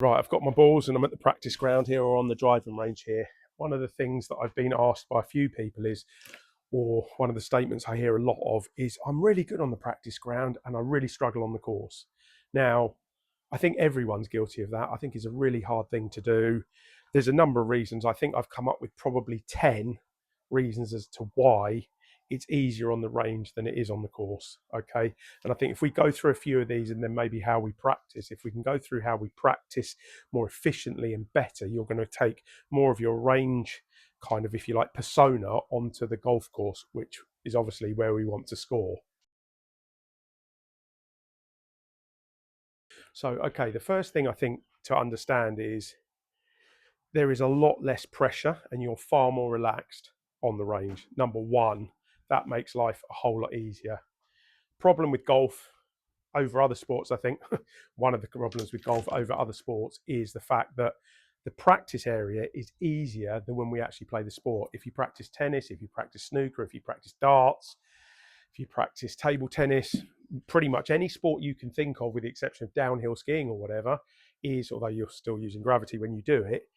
Right, I've got my balls and I'm at the practice ground here or on the driving range here. One of the things that I've been asked by a few people is, or one of the statements I hear a lot of is, I'm really good on the practice ground and I really struggle on the course. Now, I think everyone's guilty of that. I think it's a really hard thing to do. There's a number of reasons. I think I've come up with probably 10 reasons as to why it's easier on the range than it is on the course. Okay. And I think if we go through a few of these and then maybe how we practice, if we can go through how we practice more efficiently and better, you're going to take more of your range kind of, if you like, persona onto the golf course, which is obviously where we want to score. So, okay, the first thing I think to understand is there is a lot less pressure and you're far more relaxed on the range. Number one, that makes life a whole lot easier. Problem with golf over other sports, I think, one of the problems with golf over other sports is the fact that the practice area is easier than when we actually play the sport. If you practice tennis, if you practice snooker, if you practice darts, if you practice table tennis, pretty much any sport you can think of, with the exception of downhill skiing or whatever, is, although you're still using gravity when you do it,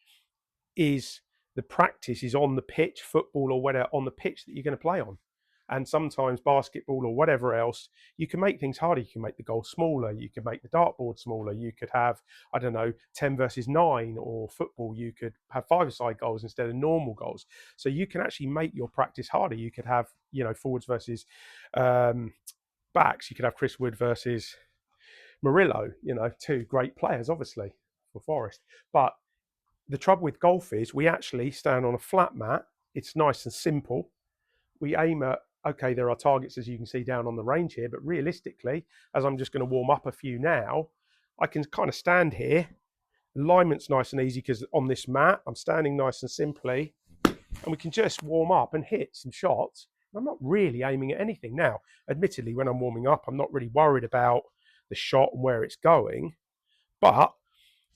is the practice is on the pitch, football or whatever, on the pitch that you're going to play on. And sometimes basketball or whatever else, you can make things harder. You can make the goal smaller. You can make the dartboard smaller. You could have, I don't know, 10 versus 9, or football, you could have 5-a-side goals instead of normal goals. So you can actually make your practice harder. You could have, forwards versus backs. You could have Chris Wood versus Murillo, two great players, obviously, for Forest. But the trouble with golf is we actually stand on a flat mat. It's nice and simple. We aim at, okay, there are targets, as you can see down on the range here, but realistically, as I'm just going to warm up a few now, I can kind of stand here. Alignment's nice and easy because on this mat, I'm standing nice and simply, and we can just warm up and hit some shots. I'm not really aiming at anything. Now, admittedly, when I'm warming up, I'm not really worried about the shot and where it's going, but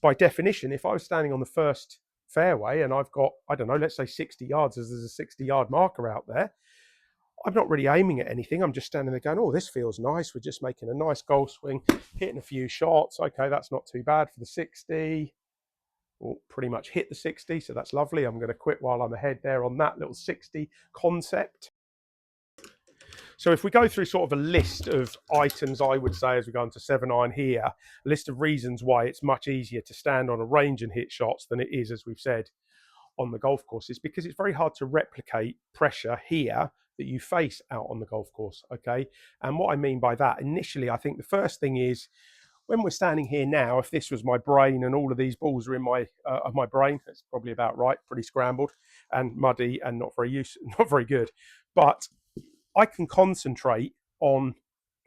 by definition, if I was standing on the first fairway and I've got, I don't know, let's say 60 yards, as there's a 60-yard marker out there, I'm not really aiming at anything. I'm just standing there going, oh, this feels nice. We're just making a nice golf swing, hitting a few shots. Okay, that's not too bad for the 60. We'll pretty much hit the 60, so that's lovely. I'm going to quit while I'm ahead there on that little 60 concept. So if we go through sort of a list of items, I would say, as we go into 7-iron here, a list of reasons why it's much easier to stand on a range and hit shots than it is, as we've said, on the golf course, is because it's very hard to replicate pressure here that you face out on the golf course. Okay. And what I mean by that, initially, I think the first thing is, when we're standing here now, if this was my brain and all of these balls are in my brain, that's probably about right, pretty scrambled and muddy and not very good. But I can concentrate on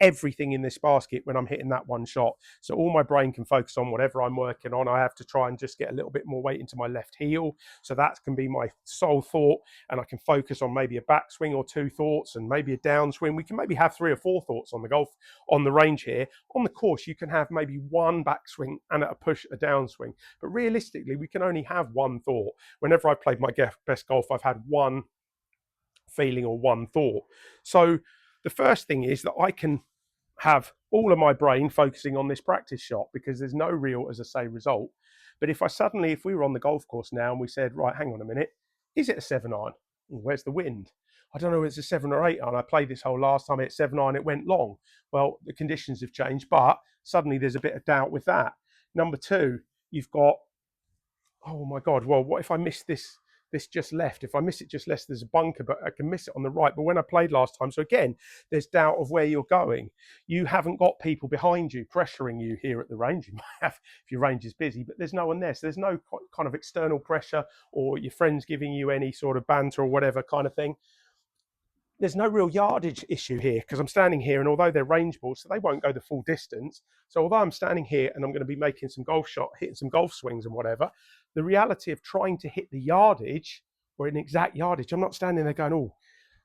everything in this basket when I'm hitting that one shot. So all my brain can focus on whatever I'm working on. I have to try and just get a little bit more weight into my left heel. So that can be my sole thought. And I can focus on maybe a backswing or 2 thoughts and maybe a downswing. We can maybe have 3 or 4 thoughts on the range here. On the course, you can have maybe 1 backswing and at a push, a downswing. But realistically, we can only have 1 thought. Whenever I've played my best golf, I've had 1 feeling or 1 thought. So the first thing is that I can have all of my brain focusing on this practice shot because there's no real, as I say, result. But if we were on the golf course now and we said, right, hang on a minute, is it a 7-iron? Where's the wind? I don't know, it's a 7 or 8-iron. I played this hole last time, it's 7-iron, it went long. Well, the conditions have changed, but suddenly there's a bit of doubt with that. Number 2, you've got, oh my God, well, what if I miss this just left? If I miss it just left, there's a bunker, but I can miss it on the right. But when I played last time, so again, there's doubt of where you're going. You haven't got people behind you pressuring you here at the range. You might have if your range is busy, but there's no one there. So there's no kind of external pressure or your friends giving you any sort of banter or whatever kind of thing. There's no real yardage issue here because I'm standing here, and although they're range balls, so they won't go the full distance. So although I'm standing here and I'm going to be making some golf shot, hitting some golf swings and whatever, the reality of trying to hit the yardage or an exact yardage, I'm not standing there going,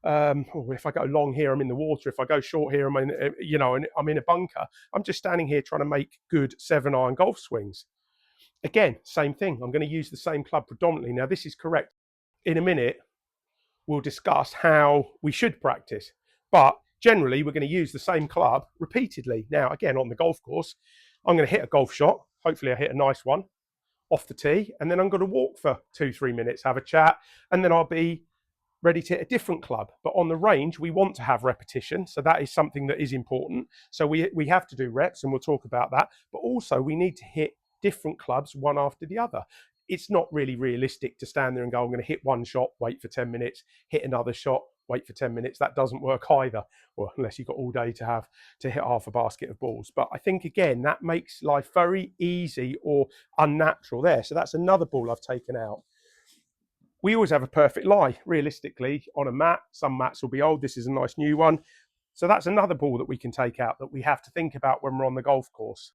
if I go long here, I'm in the water. If I go short here, I'm in a bunker. I'm just standing here trying to make good 7-iron golf swings. Again, same thing. I'm going to use the same club predominantly. Now, this is correct. In a minute, we'll discuss how we should practice. But generally, we're going to use the same club repeatedly. Now, again, on the golf course, I'm going to hit a golf shot. Hopefully, I hit a nice one. off the tee, and then I'm going to walk for 2-3 minutes, have a chat, and then I'll be ready to hit a different club. But on the range, we want to have repetition. So that is something that is important. So we have to do reps, and we'll talk about that. But also we need to hit different clubs one after the other. It's not really realistic to stand there and go, I'm going to hit one shot, wait for 10 minutes, hit another shot, wait for 10 minutes. That doesn't work either, or unless you've got all day to have to hit half a basket of balls. But I think, again, that makes life very easy or unnatural there. So that's another ball I've taken out. We always have a perfect lie, realistically, on a mat. Some mats will be old. This is a nice new one. So that's another ball that we can take out that we have to think about when we're on the golf course.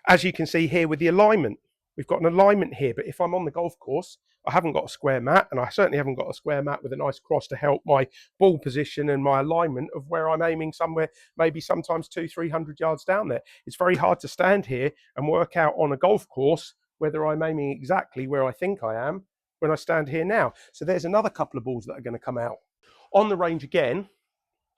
As you can see here with the alignment, we've got an alignment here, but if I'm on the golf course, I haven't got a square mat, and I certainly haven't got a square mat with a nice cross to help my ball position and my alignment of where I'm aiming somewhere, maybe sometimes 200-300 yards down there. It's very hard to stand here and work out on a golf course whether I'm aiming exactly where I think I am when I stand here now. So there's another couple of balls that are going to come out. On the range again,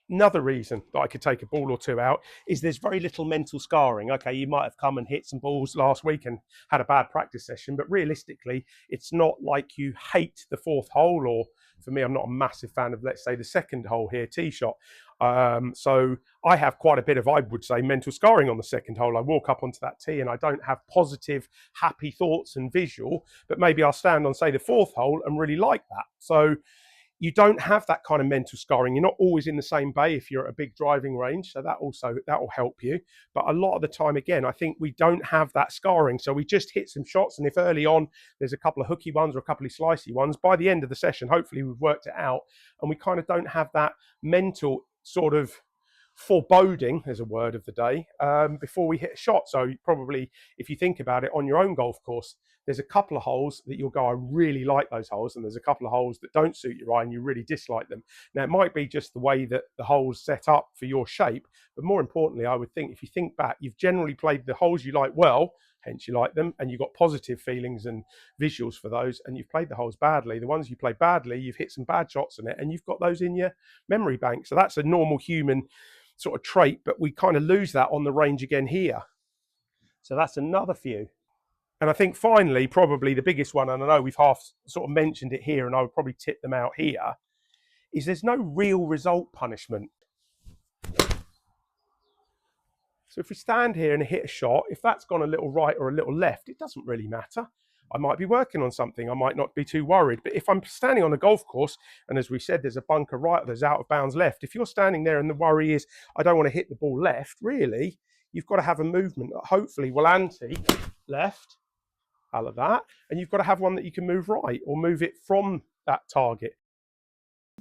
another reason that I could take a ball or two out is there's very little mental scarring. Okay, you might have come and hit some balls last week and had a bad practice session, but realistically, it's not like you hate the fourth hole, or for me, I'm not a massive fan of, let's say, the second hole here, tee shot. So I have quite a bit of, I would say, mental scarring on the second hole. I walk up onto that tee and I don't have positive, happy thoughts and visual, but maybe I'll stand on, say, the fourth hole and really like that. So you don't have that kind of mental scarring. You're not always in the same bay if you're at a big driving range. So that will help you. But a lot of the time, again, I think we don't have that scarring. So we just hit some shots. And if early on there's a couple of hooky ones or a couple of slicey ones, by the end of the session, hopefully we've worked it out. And we kind of don't have that mental sort of foreboding, as a word of the day, before we hit a shot. So probably, if you think about it, on your own golf course, there's a couple of holes that you'll go, I really like those holes, and there's a couple of holes that don't suit your eye and you really dislike them. Now, it might be just the way that the hole's set up for your shape, but more importantly, I would think, if you think back, you've generally played the holes you like well, hence you like them, and you've got positive feelings and visuals for those, and you've played the holes badly. The ones you play badly, you've hit some bad shots in it, and you've got those in your memory bank. So that's a normal human sort of trait, but we kind of lose that on the range again here. So that's another few. And I think finally, probably the biggest one, and I know we've half sort of mentioned it here, and I would probably tip them out here, is there's no real result punishment. So if we stand here and hit a shot, if that's gone a little right or a little left, it doesn't really matter. I might be working on something. I might not be too worried. But if I'm standing on a golf course, and as we said, there's a bunker right, or there's out of bounds left, if you're standing there and the worry is, I don't want to hit the ball left, really, you've got to have a movement that hopefully will anti left, all of that, and you've got to have one that you can move right or move it from that target.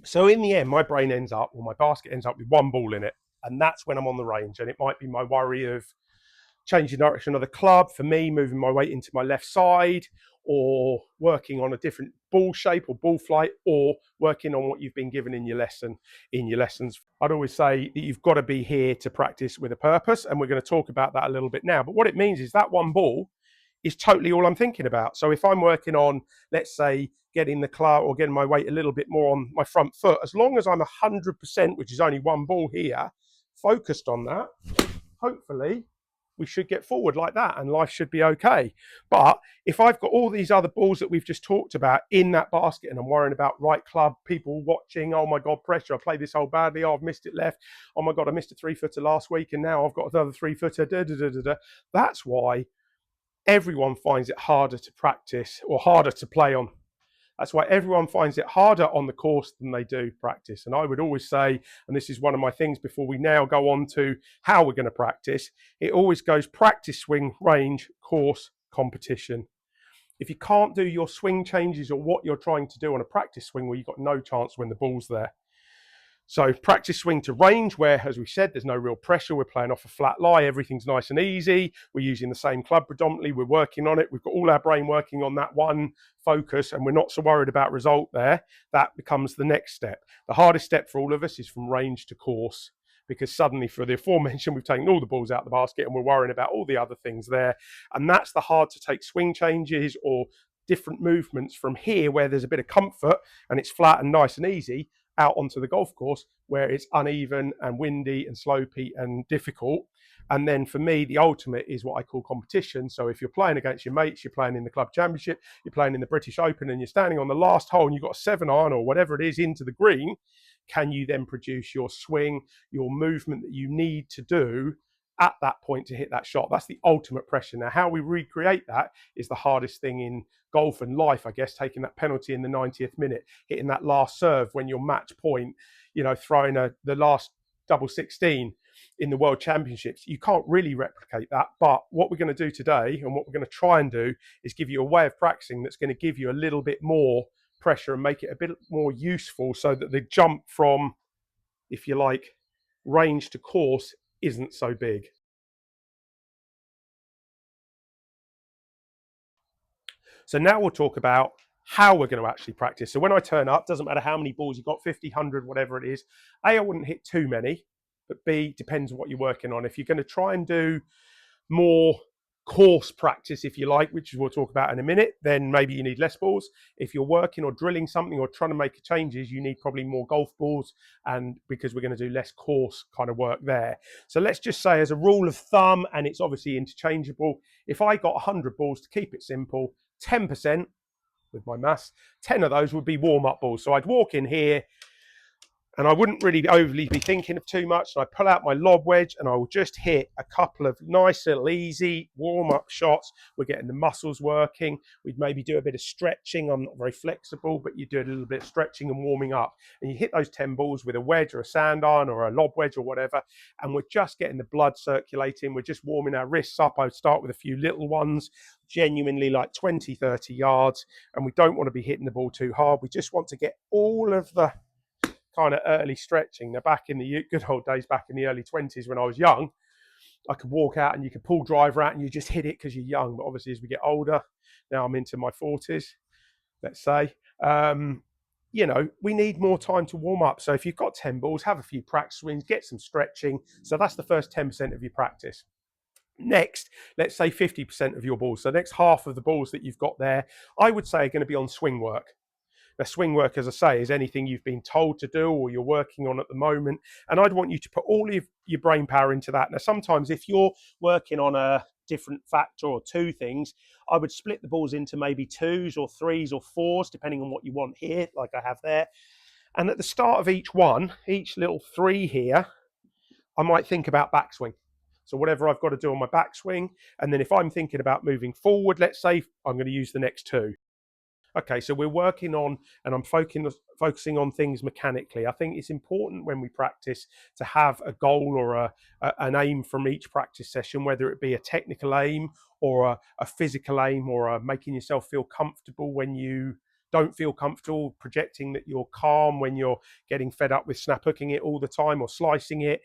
So in the end, my brain ends up, or my basket ends up with one ball in it. And that's when I'm on the range. And it might be my worry of changing direction of the club, for me, moving my weight into my left side, or working on a different ball shape or ball flight, or working on what you've been given in your lessons. I'd always say that you've got to be here to practice with a purpose. And we're going to talk about that a little bit now. But what it means is that one ball is totally all I'm thinking about. So if I'm working on, let's say, getting the club or getting my weight a little bit more on my front foot, as long as I'm 100%, which is only one ball here, focused on that, hopefully we should get forward like that and life should be okay. But if I've got all these other balls that we've just talked about in that basket, and I'm worrying about right club, people watching, oh my God, pressure, I played this hole badly, oh, I've missed it left, oh my God, I missed a 3-footer last week and now I've got another 3-footer, that's why everyone finds it harder to practice or harder to play on. That's why everyone finds it harder on the course than they do practice. And I would always say, and this is one of my things before we now go on to how we're going to practice, it always goes practice, swing, range, course, competition. If you can't do your swing changes or what you're trying to do on a practice swing, well, you've got no chance when the ball's there. So practice swing to range, where, as we said, there's no real pressure. We're playing off a flat lie. Everything's nice and easy. We're using the same club predominantly. We're working on it. We've got all our brain working on that one focus, and we're not so worried about result there. That becomes the next step. The hardest step for all of us is from range to course, because suddenly, for the aforementioned, we've taken all the balls out of the basket and we're worrying about all the other things there. And that's the hard to take swing changes or different movements from here, where there's a bit of comfort and it's flat and nice and easy, out onto the golf course where it's uneven and windy and slopey and difficult. And then for me, the ultimate is what I call competition. So if you're playing against your mates, you're playing in the club championship, you're playing in the British Open, and you're standing on the last hole and you've got a 7-iron or whatever it is into the green, can you then produce your swing, your movement that you need to do at that point to hit that shot? That's the ultimate pressure. Now, how we recreate that is the hardest thing in golf and life, I guess, taking that penalty in the 90th minute, hitting that last serve when you're match point, throwing the last double 16 in the World Championships. You can't really replicate that. But what we're going to do today, and what we're going to try and do, is give you a way of practicing that's going to give you a little bit more pressure and make it a bit more useful, so that the jump from, if you like, range to course isn't so big. So now we'll talk about how we're going to actually practice. So when I turn up, doesn't matter how many balls you've got, 50, 100, whatever it is. A, I wouldn't hit too many, but B, depends on what you're working on. If you're going to try and do more course practice, if you like, which we'll talk about in a minute, then maybe you need less balls. If you're working or drilling something or trying to make changes, you need probably more golf balls, and because we're going to do less course kind of work there. So let's just say, as a rule of thumb, and it's obviously interchangeable, if I got 100 balls, to keep it simple, 10%, with my maths, 10 of those would be warm-up balls. So I'd walk in here and I wouldn't really overly be thinking of too much. And I pull out my lob wedge and I will just hit a couple of nice little easy warm-up shots. We're getting the muscles working. We'd maybe do a bit of stretching. I'm not very flexible, but you do a little bit of stretching and warming up. And you hit those 10 balls with a wedge or a sand iron or a lob wedge or whatever. And we're just getting the blood circulating. We're just warming our wrists up. I would start with a few little ones, genuinely like 20, 30 yards. And we don't want to be hitting the ball too hard. We just want to get all of the kind of early stretching. Now, back in the good old days, back in the early 20s when I was young, I could walk out and you could pull driver out and you just hit it because you're young. But obviously, as we get older, now I'm into my 40s, let's say, we need more time to warm up. So if you've got 10 balls, have a few practice swings, get some stretching. So that's the first 10% of your practice. Next, let's say 50% of your balls. So the next half of the balls that you've got there, I would say, are going to be on swing work. Now, swing work, as I say, is anything you've been told to do or you're working on at the moment. And I'd want you to put all of your brain power into that. Now, sometimes if you're working on a different factor or two things, I would split the balls into maybe 2s or 3s or 4s, depending on what you want here, like I have there. And at the start of each one, each little 3 here, I might think about backswing. So whatever I've got to do on my backswing. And then if I'm thinking about moving forward, let's say I'm going to use the next 2. Okay, so we're working on, and I'm focusing on things mechanically. I think it's important when we practice to have a goal or an aim from each practice session, whether it be a technical aim or a physical aim, or making yourself feel comfortable when you don't feel comfortable, projecting that you're calm when you're getting fed up with snap hooking it all the time or slicing it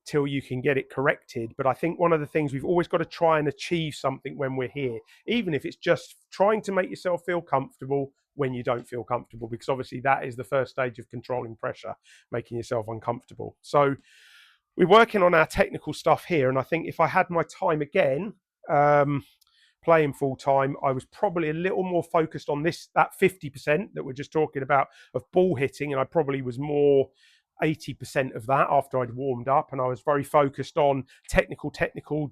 till you can get it corrected. But I think one of the things, we've always got to try and achieve something when we're here, even if it's just trying to make yourself feel comfortable when you don't feel comfortable, because obviously that is the first stage of controlling pressure, making yourself uncomfortable. So we're working on our technical stuff here. And I think if I had my time again, playing full time, I was probably a little more focused on that 50% that we're just talking about of ball hitting. And I probably was more 80% of that after I'd warmed up, and I was very focused on technical,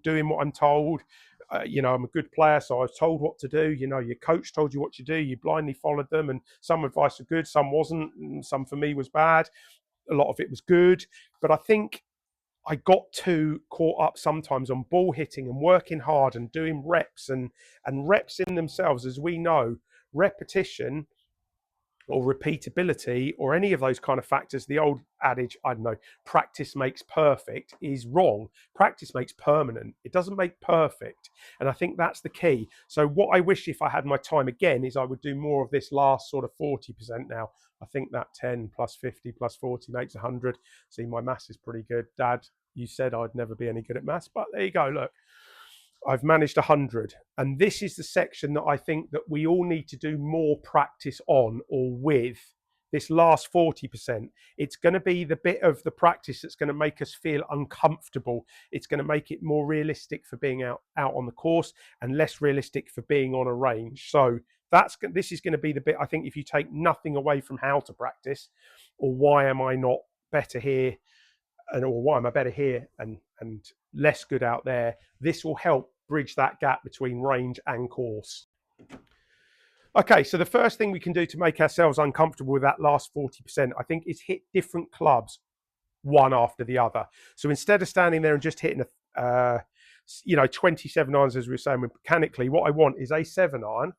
doing what I'm told. I'm a good player, so I was told what to do. Your coach told you what to do. You blindly followed them, and some advice was good, some wasn't, and some for me was bad. A lot of it was good, but I think I got too caught up sometimes on ball hitting and working hard and doing reps, and reps in themselves, as we know, repetition or repeatability or any of those kind of factors. The old adage, I don't know, practice makes perfect, is wrong. Practice makes permanent. It doesn't make perfect. And I think that's the key. So what I wish, if I had my time again, is I would do more of this last sort of 40% now. I think that 10 plus 50 plus 40 makes 100. See, my maths is pretty good. Dad, you said I'd never be any good at maths, but there you go. Look, I've managed 100. And this is the section that I think that we all need to do more practice on or with. This last 40%, it's going to be the bit of the practice that's going to make us feel uncomfortable. It's going to make it more realistic for being out on the course and less realistic for being on a range. So this is going to be the bit, I think, if you take nothing away from how to practice, or why am I not better here, or why am I better here, and less good out there. This will help bridge that gap between range and course. Okay, so the first thing we can do to make ourselves uncomfortable with that last 40%, I think, is hit different clubs one after the other. So instead of standing there and just hitting 27 irons, as we were saying mechanically, what I want is a 7 iron,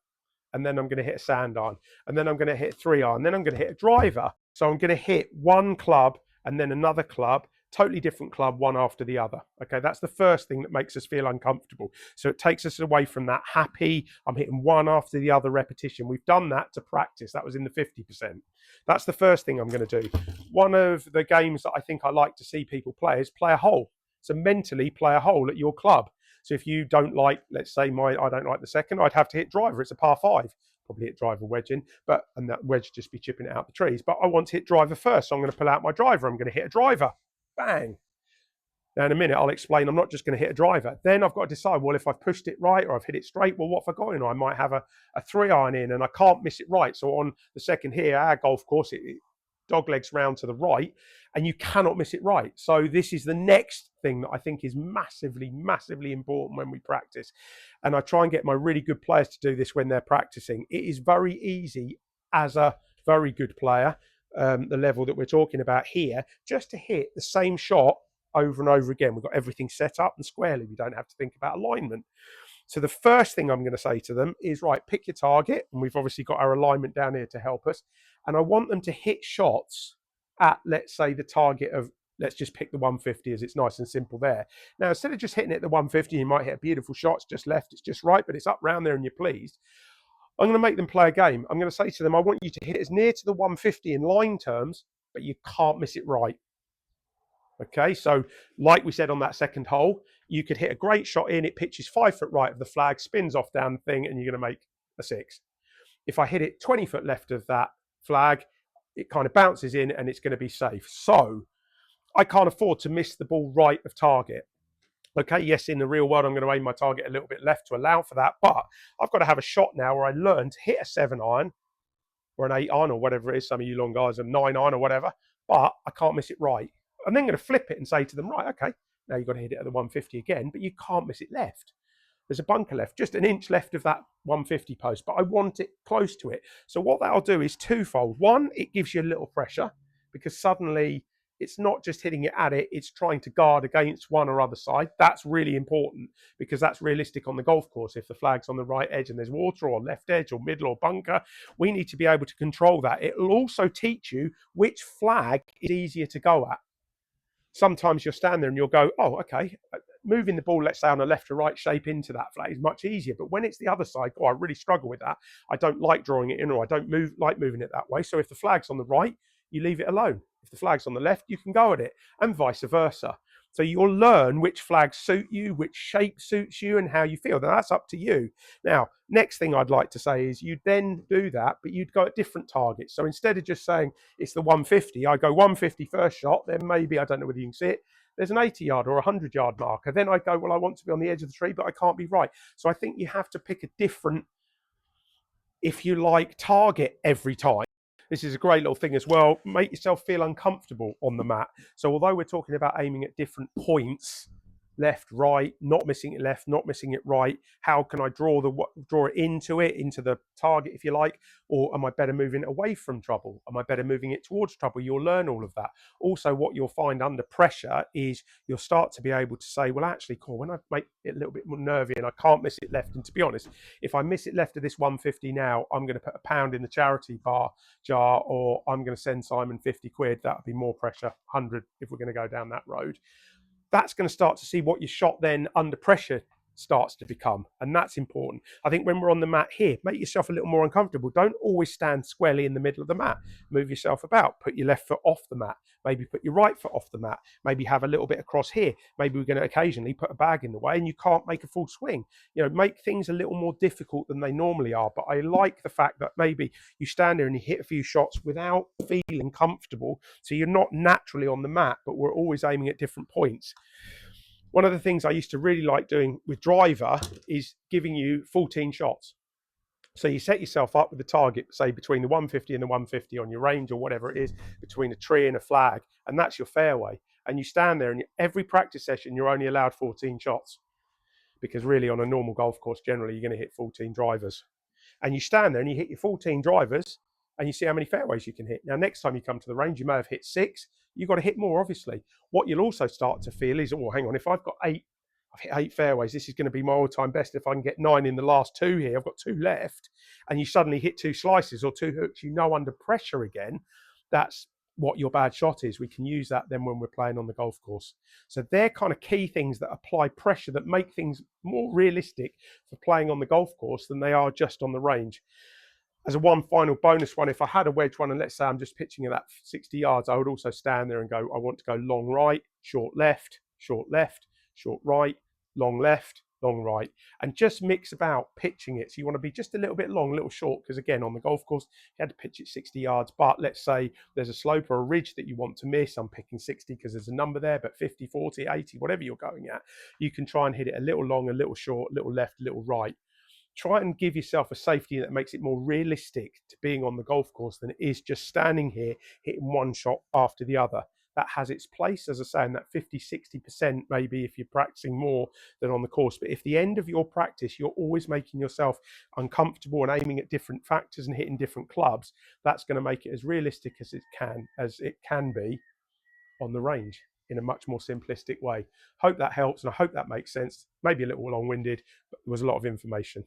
and then I'm going to hit a sand iron, and then I'm going to hit a 3 iron, then I'm going to hit a driver. So I'm going to hit one club and then another club, totally different club, one after the other. Okay, that's the first thing that makes us feel uncomfortable. So it takes us away from that happy, I'm hitting one after the other repetition. We've done that to practice. That was in the 50%. That's the first thing I'm going to do. One of the games that I think I like to see people play is play a hole. So mentally play a hole at your club. So if you don't like, let's say I don't like the second, I'd have to hit driver. It's a par 5. Probably hit driver wedge in, and that wedge just be chipping it out the trees. But I want to hit driver first, so I'm going to pull out my driver. I'm going to hit a driver. Bang. Now in a minute, I'll explain I'm not just going to hit a driver. Then I've got to decide, well, if I've pushed it right or I've hit it straight, well, what have I got in? I might have a 3 iron in and I can't miss it right. So on the second here, our golf course, it dog legs round to the right and you cannot miss it right. So this is the next thing that I think is massively, massively important when we practice. And I try and get my really good players to do this when they're practicing. It is very easy as a very good player, the level that we're talking about here, just to hit the same shot over and over again. We've got everything set up and squarely. We don't have to think about alignment. So the first thing I'm going to say to them is, right, pick your target. And we've obviously got our alignment down here to help us. And I want them to hit shots at, let's say, the target of, let's just pick the 150 as it's nice and simple there. Now, instead of just hitting it at the 150, you might hit a beautiful shot. It's just left, it's just right, but it's up round there and you're pleased. I'm going to make them play a game. I'm going to say to them, I want you to hit as near to the 150 in line terms, but you can't miss it right. Okay, so like we said on that second hole, you could hit a great shot in, it pitches 5 foot right of the flag, spins off down the thing, and you're going to make a 6. If I hit it 20 foot left of that flag, it kind of bounces in and it's going to be safe. So I can't afford to miss the ball right of target. Okay, yes, in the real world, I'm going to aim my target a little bit left to allow for that, but I've got to have a shot now where I learn to hit a 7 iron or an 8 iron or whatever it is. Some of you long guys are 9 iron or whatever, but I can't miss it right. I'm then going to flip it and say to them, right, okay, now you've got to hit it at the 150 again, but you can't miss it left. There's a bunker left, just an inch left of that 150 post, but I want it close to it. So what that'll do is twofold. One, it gives you a little pressure because suddenly it's not just hitting it at it, it's trying to guard against one or other side. That's really important because that's realistic on the golf course. If the flag's on the right edge and there's water or left edge or middle or bunker, we need to be able to control that. It'll also teach you which flag is easier to go at. Sometimes you'll stand there and you'll go, oh, okay, moving the ball, let's say on a left to right shape into that flag is much easier. But when it's the other side, oh, I really struggle with that. I don't like drawing it in, or I don't like moving it that way. So if the flag's on the right, you leave it alone. If the flag's on the left, you can go at it, and vice versa. So you'll learn which flags suit you, which shape suits you, and how you feel. Now, that's up to you. Now, next thing I'd like to say is you'd then do that, but you'd go at different targets. So instead of just saying it's the 150, I go 150 first shot, then maybe, I don't know whether you can see it, there's an 80-yard or a 100-yard marker. Then I go, well, I want to be on the edge of the tree, but I can't be right. So I think you have to pick a different, if you like, target every time. This is a great little thing as well. Make yourself feel uncomfortable on the mat. So although we're talking about aiming at different points, left, right, not missing it left, not missing it right, how can I draw it into the target, if you like, or am I better moving it away from trouble? Am I better moving it towards trouble? You'll learn all of that. Also, what you'll find under pressure is you'll start to be able to say, well, actually, cool, when I make it a little bit more nervy and I can't miss it left, and to be honest, if I miss it left of this 150 now, I'm going to put £1 in the charity jar, or I'm going to send Simon 50 quid. That would be more pressure, 100 if we're going to go down that road. That's going to start to see what your shot then under pressure starts to become, and that's important. I think when we're on the mat here, make yourself a little more uncomfortable. Don't always stand squarely in the middle of the mat. Move yourself about. Put your left foot off the mat. Maybe put your right foot off the mat. Maybe have a little bit across here. Maybe we're going to occasionally put a bag in the way and you can't make a full swing. You know, make things a little more difficult than they normally are. But I like the fact that maybe you stand there and you hit a few shots without feeling comfortable. So you're not naturally on the mat, but we're always aiming at different points. One of the things I used to really like doing with driver is giving you 14 shots. So you set yourself up with the target, say between the 150 and the 150 on your range or whatever it is, between a tree and a flag, and that's your fairway. and you stand there, and every practice session you're only allowed 14 shots, because really on a normal golf course generally you're going to hit 14 drivers, and you stand there and you hit your 14 drivers and you see how many fairways you can hit. Now next time you come to the range you may have hit 6, you've got to hit more obviously. What you'll also start to feel is, oh hang on, if I've got 8, I've hit 8 fairways, this is going to be my all-time best. If I can get 9 in the last 2 here, I've got 2 left, and you suddenly hit 2 slices or 2 hooks, you know under pressure again, that's what your bad shot is. We can use that then when we're playing on the golf course. So they're kind of key things that apply pressure, that make things more realistic for playing on the golf course than they are just on the range. As a one final bonus one, if I had a wedge one, and let's say I'm just pitching at that 60 yards, I would also stand there and go, I want to go long right, short left, short left, short right, long left, long right, and just mix about pitching it. So you want to be just a little bit long, a little short, because again, on the golf course, you had to pitch it 60 yards. But let's say there's a slope or a ridge that you want to miss. I'm picking 60 because there's a number there, but 50, 40, 80, whatever you're going at, you can try and hit it a little long, a little short, a little left, a little right. Try and give yourself a safety that makes it more realistic to being on the golf course than it is just standing here hitting one shot after the other. That has its place, as I say, in that 50-60% maybe if you're practicing more than on the course. But if the end of your practice you're always making yourself uncomfortable and aiming at different factors and hitting different clubs, that's going to make it as realistic as it can be on the range in a much more simplistic way. Hope that helps, and I hope that makes sense. Maybe a little long-winded, but there was a lot of information.